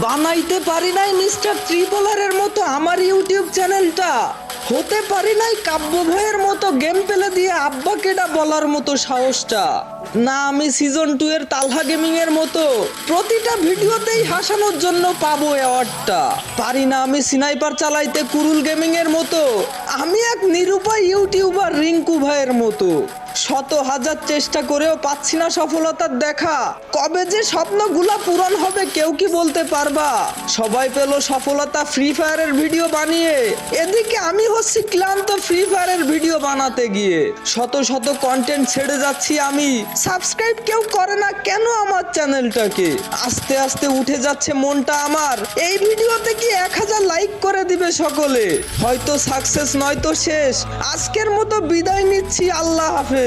বানাইতে পারি নাই মিস্টার ত্রিপলারের মতো আমার ইউটিউব চ্যানেলটা, হতে পারি নাই কাব্য ভাইয়ের মতো গেম পেলে দিয়ে আব্বা কেডা বলার মতো সাহসটা, না আমি সিজন 2 এর তালহা গেমিং এর মতো প্রতিটা ভিডিওতেই হাসানোর জন্য পাবো অ্যাওয়ার্ডটা, পারি না আমি স্নাইপার চালাইতে কুরুল গেমিং এর মতো, আমি এক নিরুপায় ইউটিউবার রিঙ্কু ভাইয়ের মতো, শত হাজার চেষ্টা করেও পাচ্ছি না সফলতার দেখা, কবে যে স্বপ্নগুলা পূরণ হবে কেউ কি বলতে পারবা? সবাই পেল সফলতা ফ্রি ফায়ারের ভিডিও বানিয়ে, এদিকে আমি হচ্ছি ক্লান্ত ফ্রি ফায়ারের ভিডিও বানাতে গিয়ে, শত শত কন্টেন্ট ছেড়ে যাচ্ছি আমি, সাবস্ক্রাইব কেউ করে না কেন আমার চ্যানেলটাকে, আস্তে আস্তে উঠে যাচ্ছে মনটা আমার, এই ভিডিওতে কি 1000 লাইক করে দিবে সকলে, হয়তো সাকসেস নয়তো শেষ, আজকের মতো বিদায় নিচ্ছি, আল্লাহ হাফেজ।